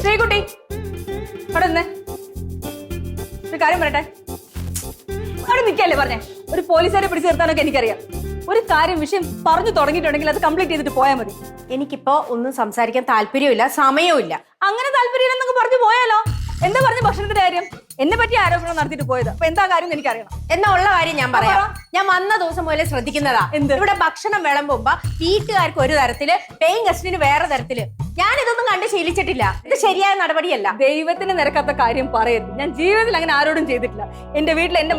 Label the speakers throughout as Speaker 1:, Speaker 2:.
Speaker 1: ശ്രീകുട്ടി അവിടെ നിന്നേ, ഒരു കാര്യം പറയട്ടെ. അവിടെ നിൽക്കല്ലേ പറഞ്ഞേ. ഒരു പോലീസുകാരെ പിടിച്ചു നിർത്താനൊക്കെ എനിക്കറിയാം. ഒരു കാര്യം വിഷയം പറഞ്ഞു തുടങ്ങിയിട്ടുണ്ടെങ്കിൽ അത് കംപ്ലീറ്റ് ചെയ്തിട്ട് പോയാൽ മതി.
Speaker 2: എനിക്കിപ്പോ ഒന്നും സംസാരിക്കാൻ താല്പര്യമില്ല, സമയവുമില്ല.
Speaker 1: അങ്ങനെ താല്പര്യമില്ലെന്നൊക്കെ പറഞ്ഞു പോയാലോ? എന്താ പറഞ്ഞ ഭക്ഷണത്തിന്റെ കാര്യം? എന്നെ പറ്റി ആരോപണം നടത്തിയിട്ട് പോയത്. അപ്പൊ എന്താ കാര്യം എന്ന് എനിക്കറിയണം.
Speaker 2: എന്നാ ഉള്ള കാര്യം ഞാൻ പറയാം. ഞാൻ വന്ന ദിവസം മുതലേ ശ്രദ്ധിക്കുന്നതാ. ഇവിടെ ഭക്ഷണം വിളമ്പുമ്പോ വീട്ടുകാർക്ക് ഒരു തരത്തില്, പേയിങ് ഗസ്റ്റിന് വേറെ തരത്തില്. ഞാൻ ഇതൊന്നും കണ്ട് ശീലിച്ചിട്ടില്ല. ഇത് ശരിയായ നടപടിയല്ല.
Speaker 1: ദൈവത്തിന് നിരക്കാത്ത കാര്യം പറയരുത്. ഞാൻ ജീവിതത്തിൽ അങ്ങനെ ആരോടും ചെയ്തിട്ടില്ല. എന്റെ വീട്ടിൽ എന്റെ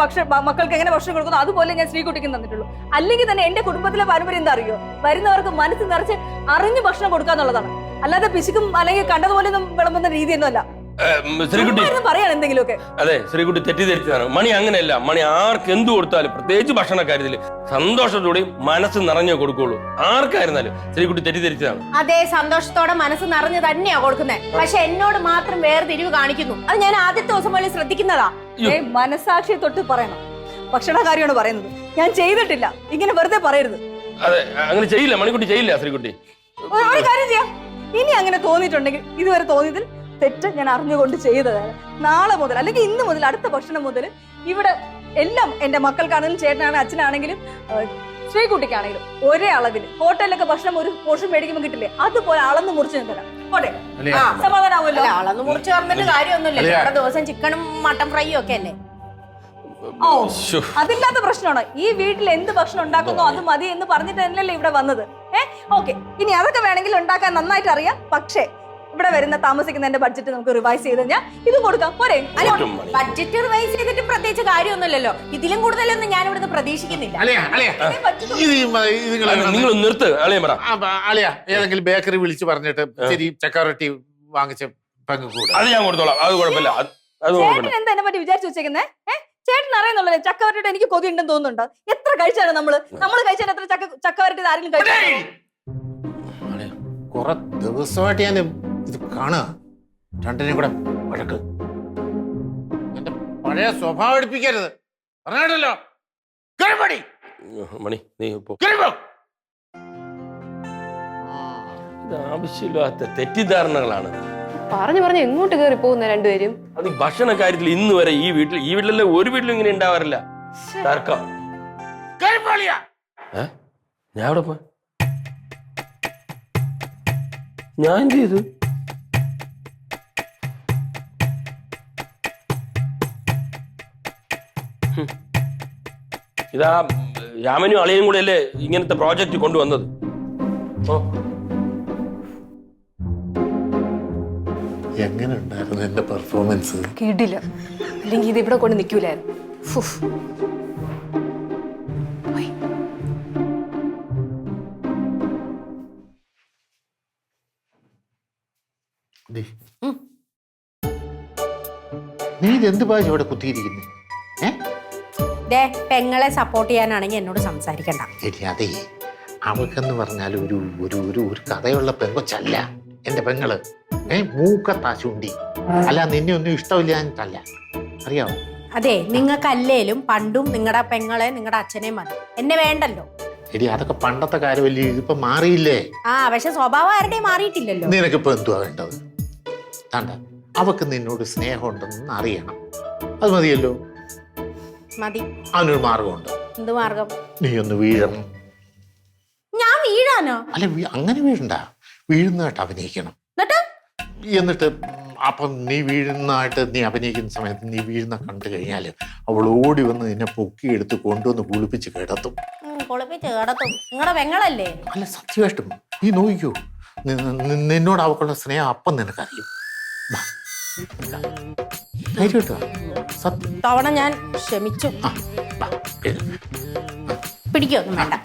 Speaker 1: മക്കൾക്ക് എങ്ങനെ ഭക്ഷണം കൊടുക്കുന്നു അതുപോലെ ഞാൻ ശ്രീകുട്ടിക്ക് തന്നിട്ടുള്ളൂ. അല്ലെങ്കിൽ തന്നെ എന്റെ കുടുംബത്തിലെ പാരമ്പര്യം എന്താ അറിയോ? വരുന്നവർക്ക് മനസ്സ് നിറച്ച് അറിഞ്ഞ് ഭക്ഷണം കൊടുക്കാന്നുള്ളതാണ്. അല്ലാതെ പിശുക്കും അല്ലെങ്കിൽ കണ്ടതുപോലെ ഒന്നും വിളമ്പുന്ന രീതിയൊന്നും അല്ല. പറയാൻ എന്തെങ്കിലുമൊക്കെ.
Speaker 3: അതെ, ശ്രീകുട്ടി തെറ്റിദ്ധരിച്ചതാണ്. മണി അങ്ങനെയല്ല. മണി ആർക്ക് എന്ത് കൊടുത്താലും, പ്രത്യേകിച്ച് ഭക്ഷണ കാര്യത്തില് സന്തോഷത്തോടെയും മനസ്സ് നിറഞ്ഞേ കൊടുക്കുള്ളൂ. ആർക്കായിരുന്നാലും. ശ്രീകുട്ടി തെറ്റിദ്ധരിച്ചതാണ്.
Speaker 2: അതെ, സന്തോഷത്തോടെ മനസ്സ് നിറഞ്ഞു തന്നെയാ കൊടുക്കുന്നത്. പക്ഷെ എന്നോട് മാത്രം വേർതിരിവ് കാണിക്കുന്നു. അത് ഞാൻ ആദ്യത്തെ ദിവസം പോലെ ശ്രദ്ധിക്കുന്നതാ.
Speaker 1: മനസാക്ഷിയെ തൊട്ട് പറയണം. ഭക്ഷണ കാര്യമാണ് പറയുന്നത്. ഞാൻ ചെയ്തിട്ടില്ല. ഇങ്ങനെ വെറുതെ പറയരുത്.
Speaker 3: അതെ, അങ്ങനെ ചെയ്യില്ല. മണിക്കുട്ടി ചെയ്യില്ല. ശ്രീകുട്ടി
Speaker 1: ഒരു കാര്യം ചെയ്യാം. ഇനി അങ്ങനെ തോന്നിയിട്ടുണ്ടെങ്കിൽ, ഇതുവരെ തോന്നിയതിൽ തെറ്റ് ഞാൻ അറിഞ്ഞുകൊണ്ട് ചെയ്തതാണ്. നാളെ മുതൽ അല്ലെങ്കിൽ ഇന്ന് മുതൽ അടുത്ത ഭക്ഷണം മുതൽ ഇവിടെ എല്ലാം എന്റെ മക്കൾക്കാണെങ്കിലും ചേട്ടനാണെങ്കിലും അച്ഛനാണെങ്കിലും ശ്രീകുട്ടിക്കാണെങ്കിലും ഒരേ അളവിൽ. ഹോട്ടലിലൊക്കെ ഭക്ഷണം ഒരു പോർഷൻ മേടിക്കുമ്പോൾ കിട്ടില്ലേ, അതുപോലെ അളന്ന് മുറിച്ച് ഞാൻ തരാം. പോട്ടെ, സമാധാനമാവുമല്ലോ.
Speaker 2: അളന്ന് മുറിച്ച് പറഞ്ഞിട്ട് കാര്യമൊന്നുമില്ല. ഇവിടെ ദിവസം ചിക്കനും മട്ടൻ ഫ്രൈയും ഒക്കെ അല്ലേ.
Speaker 1: ഓ, അതില്ലാത്ത പ്രശ്നമാണ്. ഈ വീട്ടിൽ എന്ത് ഭക്ഷണം ഉണ്ടാക്കുന്നോ അത് മതി എന്ന് പറഞ്ഞിട്ട് തന്നെയല്ലേ ഇവിടെ വന്നത്. ഓക്കെ, ഇനി അതൊക്കെ വേണമെങ്കിൽ ഉണ്ടാക്കാൻ നന്നായിട്ട് അറിയാം. പക്ഷേ ഇവിടെ വരുന്ന താമസിക്കുന്നതിന്റെ ബഡ്ജറ്റ് നമുക്ക് റിവൈസ് ചെയ്ത് കഴിഞ്ഞാൽ ഇത് കൊടുക്കാം. പോരെ?
Speaker 2: ബഡ്ജറ്റ് റിവൈസ് ചെയ്തിട്ട് പ്രത്യേകിച്ച് കാര്യമൊന്നുമില്ലല്ലോ. ഇതിലും കൂടുതലൊന്നും ഞാൻ ഇവിടുന്ന് പ്രതീക്ഷിക്കുന്നില്ല.
Speaker 3: നിങ്ങൾ നിർത്ത്.
Speaker 4: ഏതെങ്കിലും ബേക്കറി വിളിച്ച് പറഞ്ഞിട്ട് ശരി ചക്കാറൊട്ടി വാങ്ങിച്ച പങ്ക് കൂടെ
Speaker 3: അത് ഞാൻ കൊടുത്തോളാം. അത് കുഴപ്പമില്ല.
Speaker 1: ചേട്ടൻ എന്താ എന്നെ പറ്റി വിചാരിച്ചു വെച്ചേക്കുന്നേ? ചേട്ടൻ അറിയുന്നുള്ളൂ ചക്കവരട്ടിയുടെ എനിക്ക് കൊതി ഉണ്ടെന്ന് തോന്നുന്നുണ്ടോ? എത്ര കഴിച്ചാണ് നമ്മള് കഴിച്ചാൽ എത്ര ചക്കവരട്ടി ആരെങ്കിലും കഴിച്ചു?
Speaker 4: കുറെ ദിവസമായിട്ട് ഞാൻ ഇത് കാണുക. രണ്ടിനെയും കൂടെ വഴക്ക്. എന്റെ പഴയ സ്വഭാവം എടുപ്പിക്കരുത് പറഞ്ഞല്ലോ.
Speaker 3: മണി നീ ആവശ്യമില്ലാത്ത തെറ്റിദ്ധാരണകളാണ്.
Speaker 5: പറഞ്ഞു എങ്ങോട്ട് കയറി പോകുന്ന രണ്ടുപേരും.
Speaker 3: അത് ഭക്ഷണ കാര്യത്തിൽ ഇന്ന് വരെ ഈ വീട്ടിലല്ലേ ഒരു വീട്ടിലും ഇങ്ങനെ ഉണ്ടാവാറില്ല. തർക്കം. ഞാൻ അവിടെ പോയി ഞാൻ എന്ത് ചെയ്തു? ഇതാ രാമനും അളിയനും കൂടെ അല്ലേ ഇങ്ങനത്തെ പ്രോജക്റ്റ് കൊണ്ടുവന്നത്.
Speaker 4: എങ്ങനെ ഉണ്ടായിരുന്നു എന്റെ പെർഫോമൻസ്?
Speaker 5: കിടില. അല്ലെങ്കിൽ ഇത് ഇവിടെ കൊണ്ട് നിൽക്കൂലായിരുന്നു.
Speaker 4: നീ ഇതെന്ത് ഭാഷ ഇവിടെ കുത്തിയിരിക്കുന്നു?
Speaker 2: പെങ്ങളെ സപ്പോർട്ട് ചെയ്യാനാണെങ്കിൽ എന്നോട് സംസാരിക്കണ്ട.
Speaker 4: അതെ, അവൾക്കെന്ന് പറഞ്ഞാൽ ഒരു ഒരു ഒരു ഒരു കഥയുള്ള പെങ്കൊച്ചല്ല എന്റെ പെങ്ങള്. മൂക്കത്താശുണ്ടി. അല്ല, നിന്നെ ഒന്നും ഇഷ്ടമില്ലാഞ്ഞിട്ടല്ല, അറിയാവോ?
Speaker 2: അതെ, നിങ്ങൾക്കല്ലേലും പണ്ടും നിങ്ങളുടെ പെങ്ങളെ നിങ്ങളുടെ അച്ഛനെ മതി, എന്നെ വേണ്ടല്ലോ.
Speaker 4: എടി, അതൊക്കെ പണ്ടത്തെ കാര്യമല്ലേ, ഇതിപ്പോ മാറിയില്ലേ?
Speaker 2: പക്ഷെ സ്വഭാവം ആരുടെയും മാറിയിട്ടില്ലല്ലോ.
Speaker 4: നിനക്കിപ്പോ എന്തുവാ വേണ്ടത്? താണ്ട, അവക്ക് നിന്നോട് സ്നേഹമുണ്ടെന്ന് അറിയണം. അത് മതിയല്ലോ.
Speaker 2: മതി.
Speaker 4: അതിനൊരു മാർഗമുണ്ട്.
Speaker 2: എന്ത് മാർഗം?
Speaker 4: നീ ഒന്ന് വീഴണം.
Speaker 2: ഞാൻ വീഴാനോ?
Speaker 4: അല്ല, അങ്ങനെ വീഴണ്ട, വീഴുന്നതായിട്ട് അഭിനയിക്കണം. എന്നിട്ട് അപ്പം നീ വീഴുന്നതായിട്ട് നീ അഭിനയിക്കുന്ന സമയത്ത് നീ വീഴുന്ന കണ്ടു കഴിഞ്ഞാൽ അവൾ ഓടി വന്ന് നിന്നെ പൊക്കിയെടുത്ത് കൊണ്ടുവന്ന് കുളിപ്പിച്ച് കിടത്തും.
Speaker 2: നിങ്ങളുടെ പെങ്ങളല്ലേ?
Speaker 4: അല്ല, സത്യമായിട്ടും നീ നോക്കിക്കോ, നിന്നോട് അവക്കുള്ള സ്നേഹം അപ്പം നിനക്കറിയും.
Speaker 2: തവണ ഞാൻ ക്ഷമിച്ചു.
Speaker 4: പിടിക്കൊന്നും
Speaker 2: വേണ്ട.